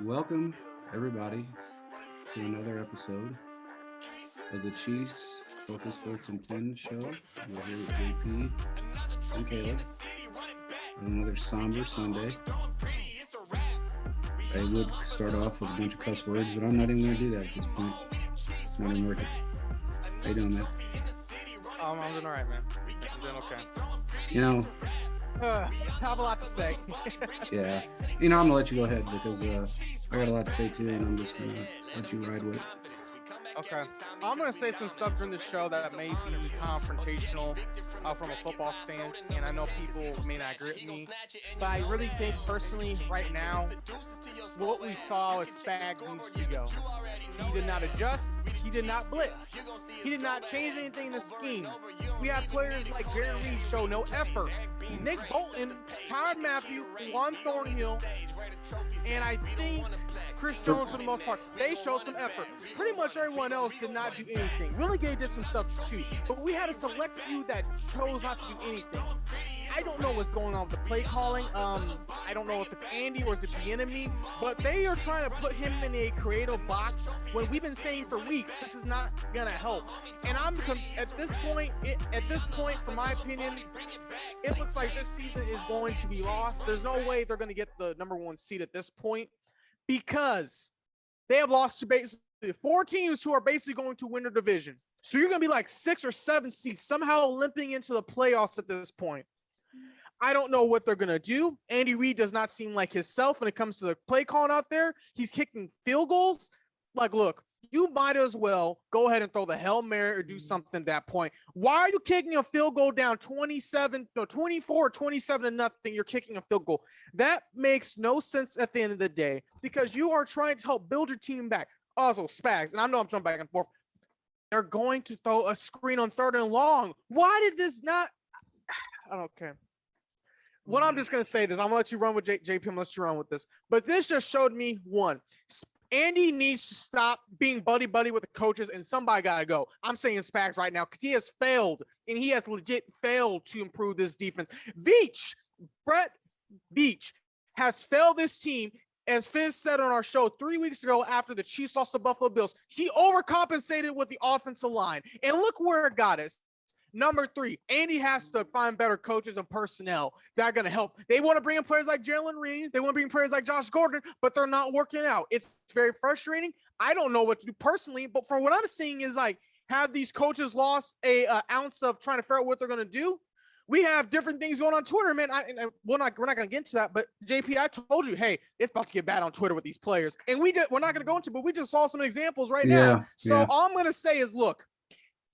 Welcome, everybody, to another episode of the Chiefs Focus First and 10 show. We're here with JP and Caleb on another somber Sunday. I would start off with a bunch of cuss words, but I'm not even going to do that at this point. It's not even worth it. How you doing, man? I'm doing all right, man. I'm doing okay. You know, I have a lot to say. yeah. I'm going to let you go ahead because I got a lot to say too, and I'm just going to let you ride with it. Okay. I'm going to say some stuff during the show that may be confrontational from a football stance, and I know people may not agree with me, but I really think personally right now, what we saw is Spags needs to go. He did not adjust. He did not blitz. He did not change anything in the scheme. We have players like Jaron Reed show no effort. Nick Bolton, Tyrann Mathieu, Juan Thornhill, and I think Chris Jones, for the most part, they showed some effort. Pretty much everyone else did not do anything. Willie Gay did some stuff too, but we had a select few that chose not to do anything. I don't know what's going on with the play calling. I don't know if it's Andy or is it the enemy, but they are trying to put him in a creative box when we've been saying for weeks this is not gonna help. And at this point, from my opinion, it looks like this season is going to be lost. There's no way they're going to get the number one seed at this point because they have lost to basically four teams who are basically going to win their division. So you're going to be like 6 or 7 seeds somehow limping into the playoffs at this point. I don't know what they're going to do. Andy Reid does not seem like himself when it comes to the play calling out there. He's kicking field goals. Like, look, you might as well go ahead and throw the Hail Mary or do something at that point. Why are you kicking a field goal down 24, 27 to nothing? You're kicking a field goal. That makes no sense at the end of the day because you are trying to help build your team back. Also, Spags, and I know I'm jumping back and forth. They're going to throw a screen on 3rd and long. Why did this not? I don't care. What I'm just going to say this. I'm going to let you run with JP. I'm going to let you run with this. But this just showed me one. Andy needs to stop being buddy-buddy with the coaches, and somebody got to go. I'm saying Spags right now because he has failed, and he has legit failed to improve this defense. Brett Veach has failed this team, as Fizz said on our show 3 weeks ago after the Chiefs lost the Buffalo Bills. He overcompensated with the offensive line, and look where it got us. Number 3, Andy has to find better coaches and personnel that are going to help. They want to bring in players like Jalen Reed. They want to bring in players like Josh Gordon, but they're not working out. It's very frustrating. I don't know what to do personally, but from what I'm seeing is like, have these coaches lost a ounce of trying to figure out what they're going to do? We have different things going on Twitter, man. We're not going to get into that, but JP, I told you, hey, it's about to get bad on Twitter with these players, and we're not going to go into, but we just saw some examples right now. So all I'm going to say is, look,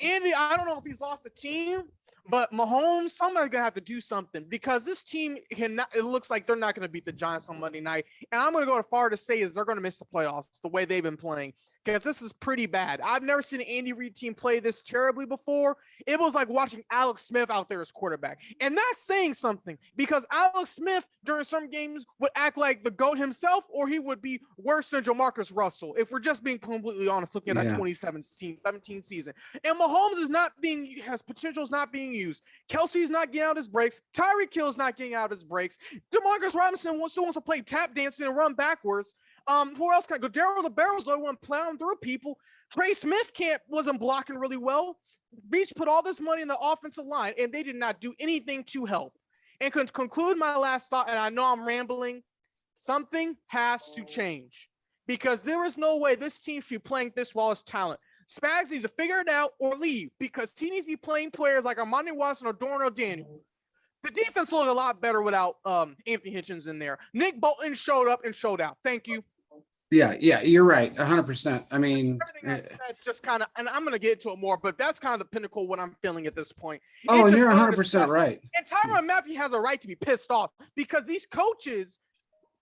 Andy, I don't know if he's lost a team, but Mahomes, somebody's going to have to do something because this team it looks like they're not going to beat the Giants on Monday night. And I'm going to go as far to say is they're going to miss the playoffs the way they've been playing because this is pretty bad. I've never seen an Andy Reid team play this terribly before. It was like watching Alex Smith out there as quarterback. And that's saying something because Alex Smith during some games would act like the GOAT himself, or he would be worse than Jamarcus Russell. If we're just being completely honest, looking at that 2017 season. And Mahomes has potential is not being used. Kelsey's not getting out his breaks. Tyreek Hill's not getting out his breaks. Demarcus Robinson still wants to play tap dancing and run backwards. Who else can I go? Daryl the Barrel's the one plowing through people. Trey Smith wasn't blocking really well. Beach put all this money in the offensive line, and they did not do anything to help. And conclude my last thought, and I know I'm rambling, something has to change because there is no way this team should be playing this well as talent. Spags needs to figure it out or leave because he needs to be playing players like Armani Watson or Darnell Daniel. The defense looked a lot better without Anthony Hitchens in there. Nick Bolton showed up and showed out. Thank you. Yeah, you're right, 100%. I mean, everything I said just kind of, and I'm going to get into it more, but that's kind of the pinnacle of what I'm feeling at this point. Oh, and you're 100% right. And Tyrann Mathieu has a right to be pissed off because these coaches,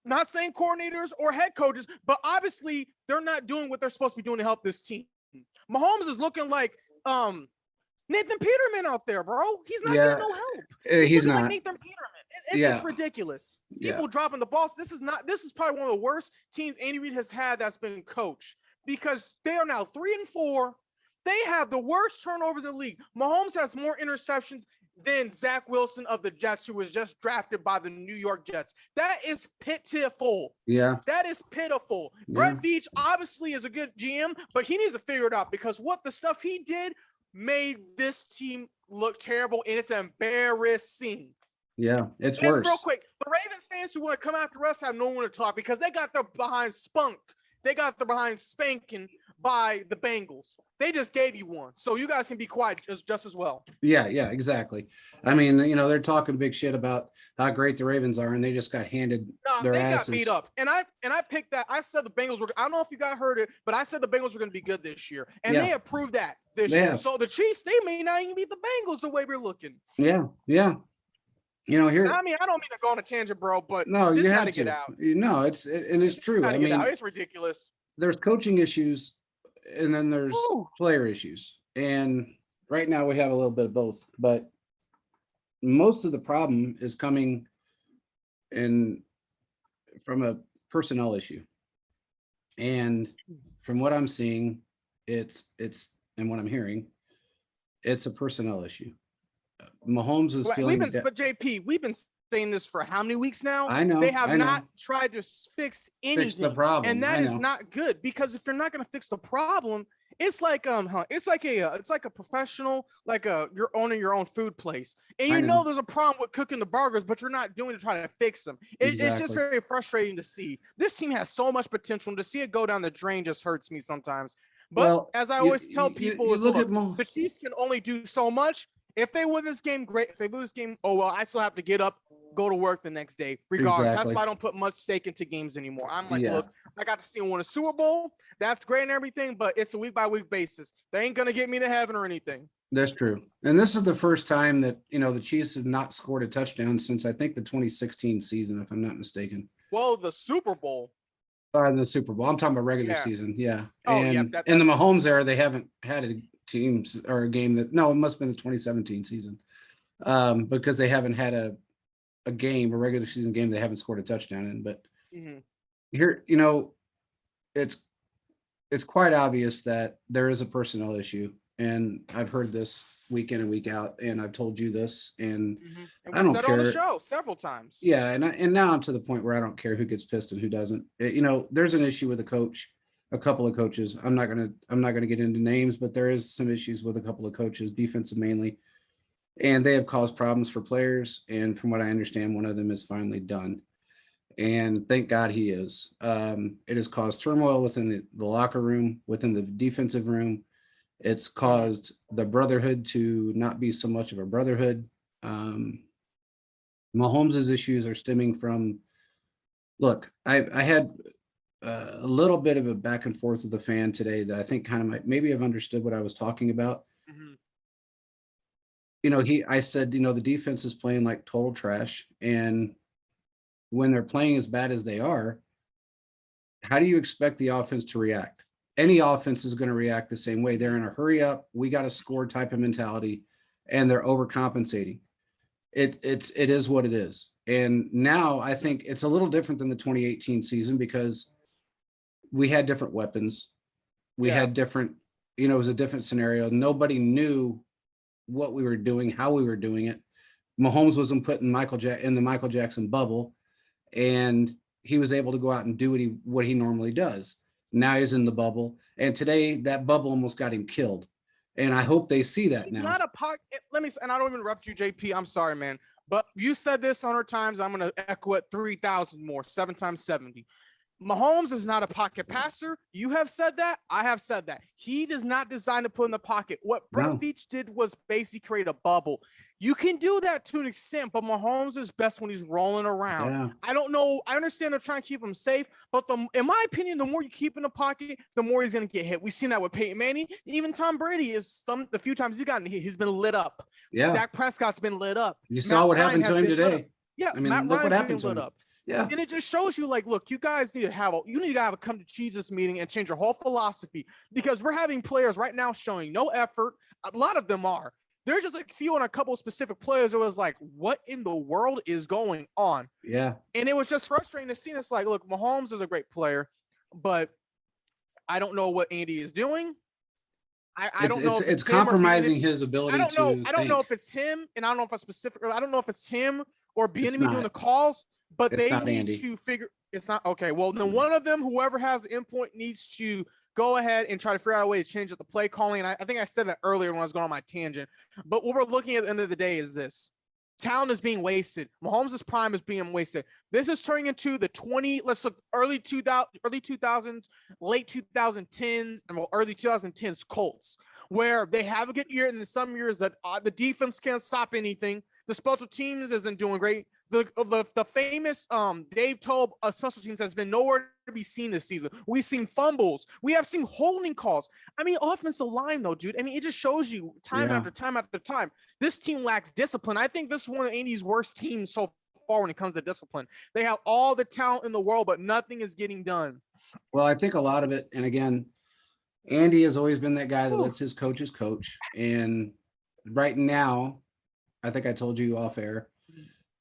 not saying coordinators or head coaches, but obviously they're not doing what they're supposed to be doing to help this team. Mahomes is looking like Nathan Peterman out there, bro. He's not getting no help. He's not. Like Nathan Peterman. It's ridiculous. People dropping the balls. This is probably one of the worst teams Andy Reid has had that's been coached because they are now 3-4. They have the worst turnovers in the league. Mahomes has more interceptions than Zach Wilson of the Jets, who was just drafted by the New York Jets. That is pitiful. Yeah. That is pitiful. Yeah. Brett Veach obviously is a good GM, but he needs to figure it out, because what the stuff he did made this team look terrible, and it's embarrassing. Yeah, it's worse. Real quick, the Ravens fans who want to come after us have no one to talk, because they got their behind spunked. They got their behind spanking by the Bengals. They just gave you one, so you guys can be quiet just as well. Yeah, exactly. I mean, they're talking big shit about how great the Ravens are, and they just got handed their asses. Got beat up. And I picked that. I said the Bengals were. I don't know if you guys heard it, but I said the Bengals were going to be good this year, and they have proved that this year. So the Chiefs, they may not even beat the Bengals the way we're looking. Yeah. Here. I mean, I don't mean to go on a tangent, bro, but no, you have to get out. No, it's true. I mean, it's ridiculous. There's coaching issues, and then there's player issues, and right now we have a little bit of both. But most of the problem is coming in from a personnel issue, and from what I'm seeing, it's and what I'm hearing, it's a personnel issue. Mahomes is feeling. But JP, we've been saying this for how many weeks now? I know. They have not tried to fix anything. Fix the problem. And that is not good, because if you're not going to fix the problem, it's like it's like a professional, like you're owning your own food place, and you know there's a problem with cooking the burgers, but you're not doing to try to fix them. It's just very frustrating to see. This team has so much potential, and to see it go down the drain just hurts me sometimes. But as I always tell people, the Chiefs can only do so much. If they win this game, great. If they lose this game, oh well, I still have to get up, go to work the next day, regardless. That's why I don't put much stake into games anymore. I'm like, look, I got to see them win a Super Bowl. That's great and everything, but it's a week by week basis. They ain't gonna get me to heaven or anything. That's true. And this is the first time that the Chiefs have not scored a touchdown since I think the 2016 season, if I'm not mistaken. Well, the Super Bowl. In the Super Bowl. I'm talking about regular season. Yeah. Oh, and in the Mahomes era, they haven't had a teams or a game it must have been the 2017 season, because they haven't had a regular season game they haven't scored a touchdown in. But here, it's quite obvious that there is a personnel issue, and I've heard this week in and week out, and I've told you this, and I don't care. On the show several times. Yeah, and now I'm to the point where I don't care who gets pissed and who doesn't. There's an issue with a coach. A couple of coaches. I'm not gonna get into names, but there is some issues with a couple of coaches, defensive mainly, and they have caused problems for players. And from what I understand, one of them is finally done, and thank God he is. It has caused turmoil within the locker room, within the defensive room. It's caused the brotherhood to not be so much of a brotherhood. Mahomes' issues are stemming from. Look, I had a little bit of a back and forth with a fan today that I think kind of maybe have understood what I was talking about. I said, the defense is playing like total trash. And when they're playing as bad as they are, how do you expect the offense to react? Any offense is going to react the same way. They're in a hurry up, we got to score type of mentality, and they're overcompensating. It is what it is. And now I think it's a little different than the 2018 season, because we had different weapons. We had different, it was a different scenario. Nobody knew what we were doing, how we were doing it. Mahomes wasn't put in the Michael Jackson bubble, and he was able to go out and do what he normally does. Now he's in the bubble, and today that bubble almost got him killed. And I hope they see that now. Not a pocket. And I don't even interrupt you, JP. I'm sorry, man. But you said this 100 times. I'm going to echo it 3,000 more, 7 times 70. Mahomes is not a pocket passer. You have said that. I have said that. He is not designed to put in the pocket. What Brett Veach did was basically create a bubble. You can do that to an extent, but Mahomes is best when he's rolling around. Yeah. I don't know. I understand they're trying to keep him safe, but in my opinion, the more you keep in the pocket, the more he's going to get hit. We've seen that with Peyton Manning. Even Tom Brady the few times he's gotten hit, he's been lit up. Yeah. Dak Prescott's been lit up. You saw what happened to him today. Yeah. I mean, look what happened to him. Up. Yeah. And it just shows you, like, look, you guys need to have a come to Jesus meeting and change your whole philosophy, because we're having players right now showing no effort. A lot of them are. There's just a few and a couple of specific players. It was like, what in the world is going on? Yeah. And it was just frustrating to see. It's like, look, Mahomes is a great player, but I don't know what Andy is doing. I don't know if it's compromising his ability to I don't know if it's him, and I don't know if it's specific. I don't know if it's him or Bieniemy doing the calls, but they need to figure. It's not okay. Well, then one of them, whoever has the endpoint, needs to go ahead and try to figure out a way to change up the play calling. And I think I said that earlier when I was going on my tangent. But what we're looking at the end of the day is this: talent is being wasted. Mahomes' prime is being wasted. This is turning into the early 2000s, late 2010s, and early 2010s Colts, where they have a good year, and in some years that the defense can't stop anything. The special teams isn't doing great. The famous Dave Toub special teams has been nowhere to be seen this season. We've seen fumbles. We have seen holding calls. I mean, offensive line, though, dude. I mean, it just shows you time after time after time. This team lacks discipline. I think this is one of Andy's worst teams so far when it comes to discipline. They have all the talent in the world, but nothing is getting done. Well, I think a lot of it, and again, Andy has always been that guy that lets his coaches coach. And right now, I think I told you off air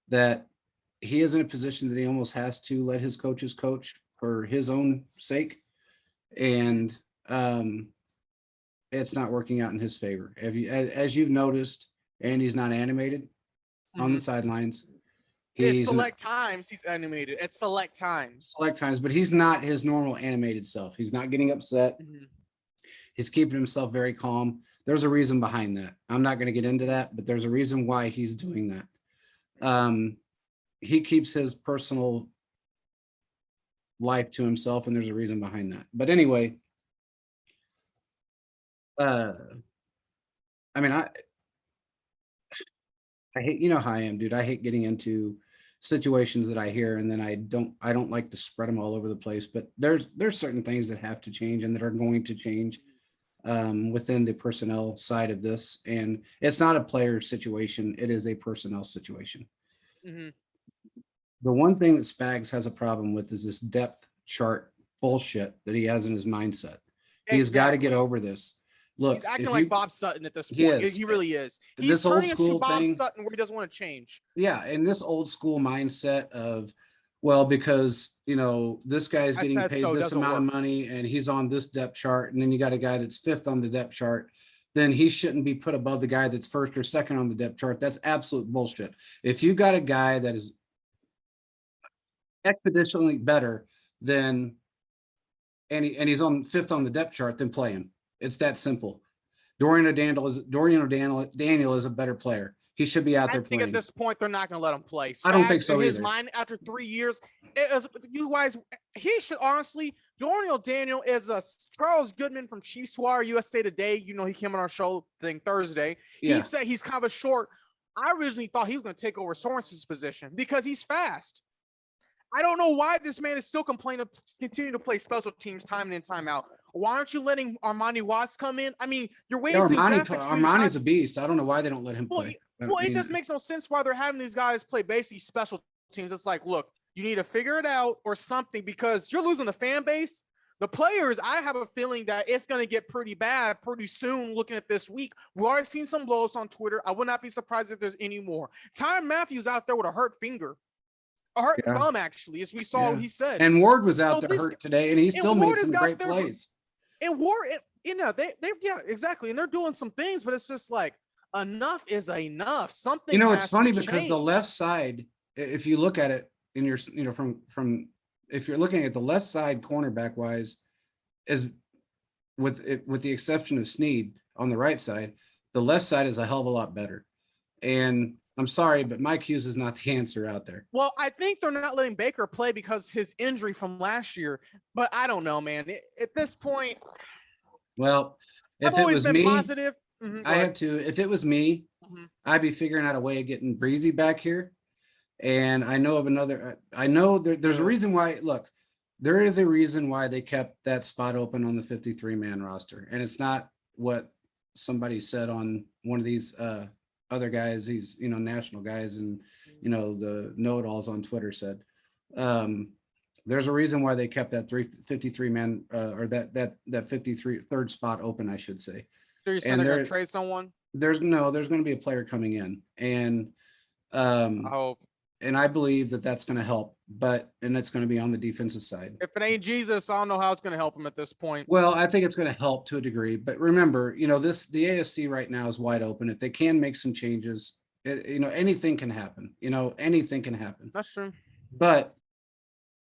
that he is in a position that he almost has to let his coaches coach for his own sake. And it's not working out in his favor. As you've noticed, Andy's not animated on the sidelines. It's select times he's animated. At select times, but he's not his normal animated self. He's not getting upset. He's keeping himself very calm. There's a reason behind that. I'm not going to get into that, but there's a reason why he's doing that. He keeps his personal life to himself, and there's a reason behind that. But anyway, I mean, I hate, you know how I am, dude. I hate getting into situations that I hear, and then I don't like to spread them all over the place. But there's certain things that have to change and that are going to change within the personnel side of this. And it's not a player situation. It is a personnel situation. The one thing that Spags has a problem with is this depth chart bullshit that he has in his mindset. He's got to get over this. Look, he's acting like Bob Sutton at this point. He really is. He's this old school Bob thing, Sutton, where he doesn't want to change. Yeah, and this old school mindset of, well, because this guy's getting paid this amount of money and he's on this depth chart, and then you got a guy that's fifth on the depth chart, then he shouldn't be put above the guy that's first or second on the depth chart. That's absolute bullshit. If you got a guy that is exponentially better than and he's on fifth on the depth chart, then play him. It's that simple. Dorian O'Daniel is a better player. He should be out there playing. I think at this point they're not going to let him play. I don't think so either. His mind after 3 years, you guys, he should honestly. Dorian O'Daniel is a Charles Goodman from Chiefs Wire USA Today. He came on our show thing Thursday. Yeah. He said he's kind of a short. I originally thought he was going to take over Sorensen's position because he's fast. I don't know why this man is still continuing to play special teams time in and time out. Why aren't you letting Armani Watts come in? I mean, you're wasting. Armani's a beast. I don't know why they don't let him play. Well, it just makes no sense why they're having these guys play basically special teams. It's like, look, you need to figure it out or something, because you're losing the fan base. The players, I have a feeling that it's going to get pretty bad pretty soon. Looking at this week, we've already seen some blows on Twitter. I would not be surprised if there's any more. Tyrann Mathieu out there with a hurt finger. A hurt thumb, actually, as we saw what he said. And Ward was out there hurt today, and he still made some great plays. And Ward, they exactly. And they're doing some things, but it's just like, enough is enough. Something. It's funny because the left side, if you look at it in your, from if you're looking at the left side cornerback wise, is with the exception of Snead on the right side, the left side is a hell of a lot better. And I'm sorry, but Mike Hughes is not the answer out there. Well, I think they're not letting Baker play because his injury from last year, but I don't know, man. At this point, well, if it was me, positive. I have to. If it was me, I'd be figuring out a way of getting Breezy back here. And I know of another. I know there's a reason why. Look, there is a reason why they kept that spot open on the 53-man roster, and it's not what somebody said on one of these other guys, these national guys, and the know-it-alls on Twitter said. There's a reason why they kept that 53-man or that 53 third spot open, I should say. So you're saying they're going to trade someone? There's going to be a player coming in, and I hope. And I believe that that's going to help, and it's going to be on the defensive side. If it ain't Jesus, I don't know how it's going to help him at this point. Well, I think it's going to help to a degree, but remember, the AFC right now is wide open. If they can make some changes, anything can happen. Anything can happen. That's true. But